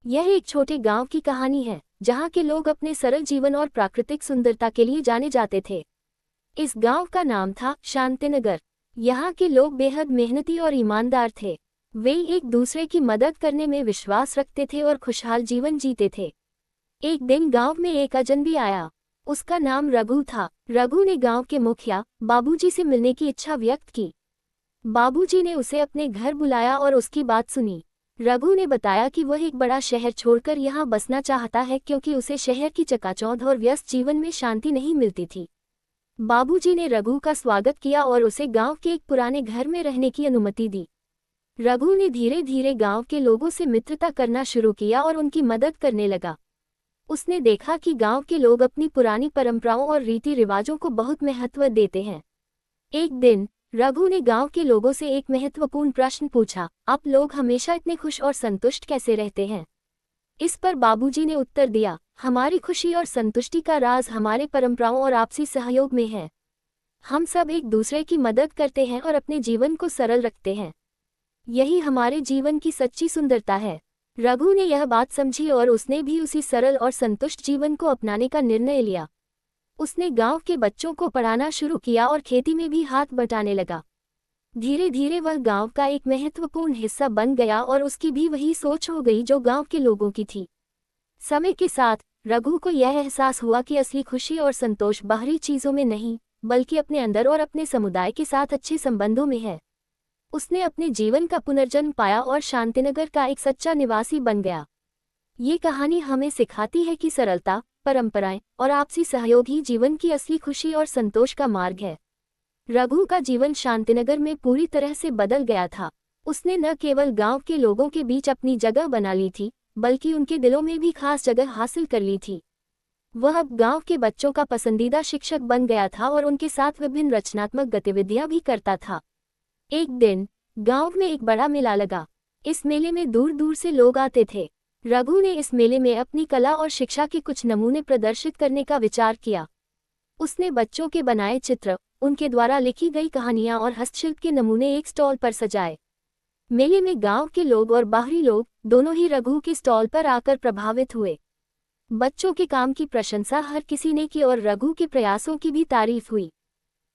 यह एक छोटे गांव की कहानी है जहां के लोग अपने सरल जीवन और प्राकृतिक सुंदरता के लिए जाने जाते थे। इस गांव का नाम था शांतिनगर। यहाँ के लोग बेहद मेहनती और ईमानदार थे। वे एक दूसरे की मदद करने में विश्वास रखते थे और खुशहाल जीवन जीते थे। एक दिन गांव में एक अजनबी आया। उसका नाम रघु था। रघु ने गांव के मुखिया बाबूजी से मिलने की इच्छा व्यक्त की। बाबूजी ने उसे अपने घर बुलाया और उसकी बात सुनी। रघु ने बताया कि वह एक बड़ा शहर छोड़कर यहाँ बसना चाहता है क्योंकि उसे शहर की चकाचौंध और व्यस्त जीवन में शांति नहीं मिलती थी। बाबूजी ने रघु का स्वागत किया और उसे गांव के एक पुराने घर में रहने की अनुमति दी। रघु ने धीरे धीरे गांव के लोगों से मित्रता करना शुरू किया और उनकी मदद करने लगा। उसने देखा कि गांव के लोग अपनी पुरानी परंपराओं और रीति रिवाजों को बहुत महत्व देते हैं। एक दिन रघु ने गांव के लोगों से एक महत्वपूर्ण प्रश्न पूछा, आप लोग हमेशा इतने खुश और संतुष्ट कैसे रहते हैं? इस पर बाबूजी ने उत्तर दिया, हमारी खुशी और संतुष्टि का राज हमारे परंपराओं और आपसी सहयोग में है। हम सब एक दूसरे की मदद करते हैं और अपने जीवन को सरल रखते हैं। यही हमारे जीवन की सच्ची सुंदरता है। रघु ने यह बात समझी और उसने भी उसी सरल और संतुष्ट जीवन को अपनाने का निर्णय लिया। उसने गांव के बच्चों को पढ़ाना शुरू किया और खेती में भी हाथ बटाने लगा। धीरे धीरे वह गांव का एक महत्वपूर्ण हिस्सा बन गया और उसकी भी वही सोच हो गई जो गांव के लोगों की थी। समय के साथ रघु को यह एहसास हुआ कि असली खुशी और संतोष बाहरी चीजों में नहीं, बल्कि अपने अंदर और अपने समुदाय के साथ अच्छे संबंधों में है। उसने अपने जीवन का पुनर्जन्म पाया और शांतिनगर का एक सच्चा निवासी बन गया। ये कहानी हमें सिखाती है कि सरलता, परंपराएं और आपसी सहयोग ही जीवन की असली खुशी और संतोष का मार्ग है। रघु का जीवन शांतिनगर में पूरी तरह से बदल गया था। उसने न केवल गांव के लोगों के बीच अपनी जगह बना ली थी, बल्कि उनके दिलों में भी खास जगह हासिल कर ली थी। वह अब गांव के बच्चों का पसंदीदा शिक्षक बन गया था और उनके साथ विभिन्न रचनात्मक गतिविधियां भी करता था। एक दिन गांव में एक बड़ा मेला लगा। इस मेले में दूर दूर से लोग आते थे। रघु ने इस मेले में अपनी कला और शिक्षा के कुछ नमूने प्रदर्शित करने का विचार किया। उसने बच्चों के बनाए चित्र, उनके द्वारा लिखी गई कहानियां और हस्तशिल्प के नमूने एक स्टॉल पर सजाए। मेले में गांव के लोग और बाहरी लोग दोनों ही रघु के स्टॉल पर आकर प्रभावित हुए। बच्चों के काम की प्रशंसा हर किसी ने की और रघु के प्रयासों की भी तारीफ हुई।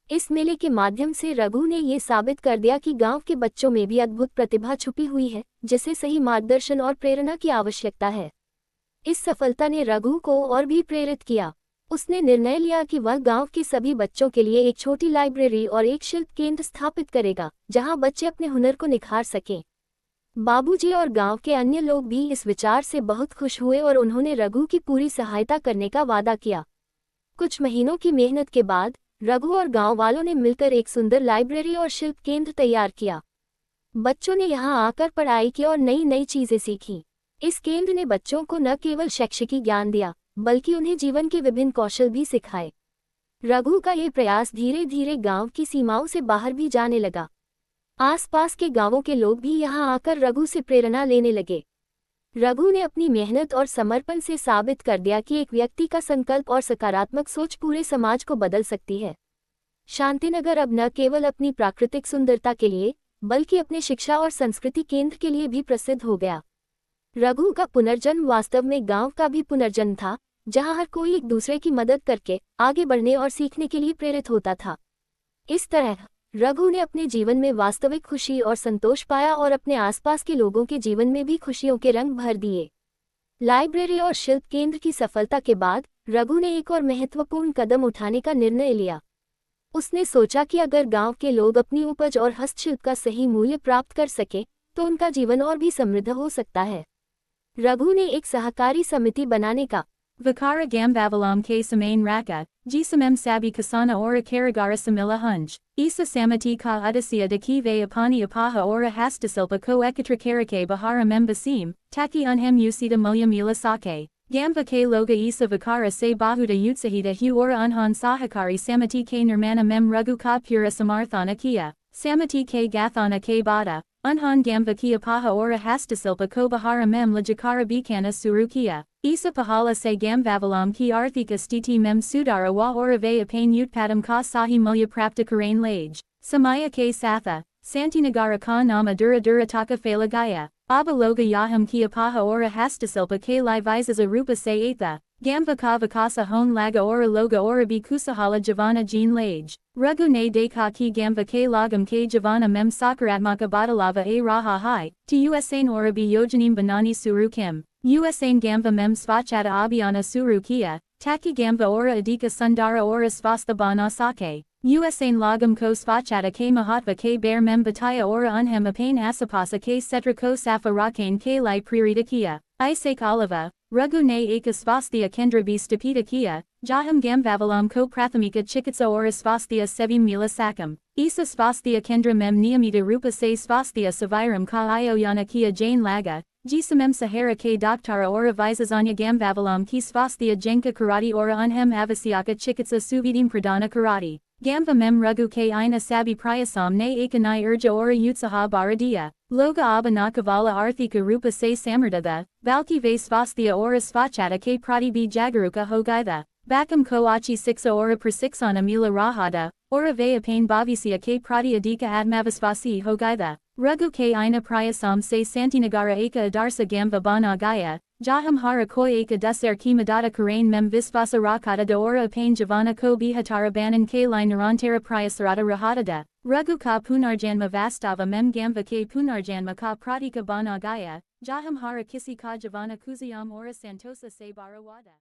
इस मेले के माध्यम से रघु ने ये साबित कर दिया कि गांव के बच्चों में भी अद्भुत प्रतिभा छुपी हुई है, जिसे सही मार्गदर्शन और प्रेरणा की आवश्यकता है। इस सफलता ने रघु को और भी प्रेरित किया। उसने निर्णय लिया कि वह गांव के सभी बच्चों के लिए एक छोटी लाइब्रेरी और एक शिल्प केंद्र स्थापित करेगा, जहां बच्चे अपने हुनर को निखार सकें। बाबूजी और गांव के अन्य लोग भी इस विचार से बहुत खुश हुए और उन्होंने रघु की पूरी सहायता करने का वादा किया। कुछ महीनों की मेहनत के बाद रघु और गांव वालों ने मिलकर एक सुंदर लाइब्रेरी और शिल्प केंद्र तैयार किया। बच्चों ने यहां आकर पढ़ाई की और नई नई चीजें सीखीं। इस केंद्र ने बच्चों को न केवल शैक्षिक ज्ञान दिया, बल्कि उन्हें जीवन के विभिन्न कौशल भी सिखाए। रघु का ये प्रयास धीरे धीरे गांव की सीमाओं से बाहर भी जाने लगा। आसपास के गांवों के लोग भी यहां आकर रघु से प्रेरणा लेने लगे। रघु ने अपनी मेहनत और समर्पण से साबित कर दिया कि एक व्यक्ति का संकल्प और सकारात्मक सोच पूरे समाज को बदल सकती है। शांतिनगर अब न केवल अपनी प्राकृतिक सुंदरता के लिए, बल्कि अपने शिक्षा और संस्कृति केंद्र के लिए भी प्रसिद्ध हो गया। रघु का पुनर्जन्म वास्तव में गांव का भी पुनर्जन्म था, जहां हर कोई एक दूसरे की मदद करके आगे बढ़ने और सीखने के लिए प्रेरित होता था। इस तरह रघु ने अपने जीवन में वास्तविक खुशी और संतोष पाया और अपने आसपास के लोगों के जीवन में भी खुशियों के रंग भर दिए। लाइब्रेरी और शिल्प केंद्र की सफलता के बाद रघु ने एक और महत्वपूर्ण कदम उठाने का निर्णय लिया। उसने सोचा कि अगर गांव के लोग अपनी उपज और हस्तशिल्प का सही मूल्य प्राप्त कर सके, तो उनका जीवन और भी समृद्ध हो सकता है। रघु ने एक सहकारी समिति बनाने का Vikara Gambavalam ke samain raka, Jisamem sabi kasana ora karagara samila hunj, Isa samati ka udasya dakive apani apaha ora hastasilpa ko ekatra karake bahara membasim, Taki unhem usida mulya mila sake, Gamba ke loga Isa Vikara se bahuda utsahida hu ora unhan sahakari samati ke nirmana mem rugu ka pura samarthana kia, Samati ke gathana ke bada, Unhan Gamba kia paha ora hastasilpa ko bahara mem lajakara bikana surukia. Isa pahala se gamvavalam ki arthika stiti mem sudara wa orave apain utpadam ka sahi mulya prapta karain lage. Samaya ke satha, Santinagara ka nama dura dura taka falagaya. Abaloga yaham ki apaha ora hastasilpa ke li visas arupa se atha. Gamva ka vakasa hon laga ora loga ora bi kusahala javana jean lage. Rugu ne de ka ki gamva ke lagam ke javana mem sakaratmaka badalava a raha hai. To usain ora bi yojanim banani suru kim. Usain gamva mem svachata abhyana suru kia. Taki gamva ora adika sundara ora svastha bana sake. Usain lagam ko svachata ke mahatva ke bear mem bataya ora unhem apain asapasa ke setra ko safa rakain ke li pririta kia. Isake oliva. Rugu ne eka svasthya kendra bi stapita kia, jaham gamvavalam ko prathamika chikitsa ora svasthya sevim mila sakam. Isa svasthya kendra mem niyamita rupa se svasthya saviram ka ioyana kia jane laga, jisamem sahara ke doktara ora visasanya gamvavalam ki svasthya jenka karati ora unhem avasyaka chikitsa suvidim pradana karati. Gamva mem rugu ke ina sabi prayasam ne ekanai urja ora utsaha baradia. Loga aba nakavala arthika rupa se samardada, valki ve svasthya ora svachata ke prati bi jagaruka hogaitha. Bakam ko achi siksa ora prasiksana mila rahada, ora ve apain bhavisya ke prati adika atmavasvasi hogaitha. Rugu ke ina prayasam se santinagara eka adarsa gamva bana gaya. Jaham hara koi eka duser ki madata karain mem visvasa rakata da ora apain javana ko bihatara banan ke li narantara prayasarata rahadada. Rugu ka punarjanma vastava mem gamva ke punarjanma ka pratika bana gaya. Jaham hara kisi ka javana kuziyam ora santosa se barawada.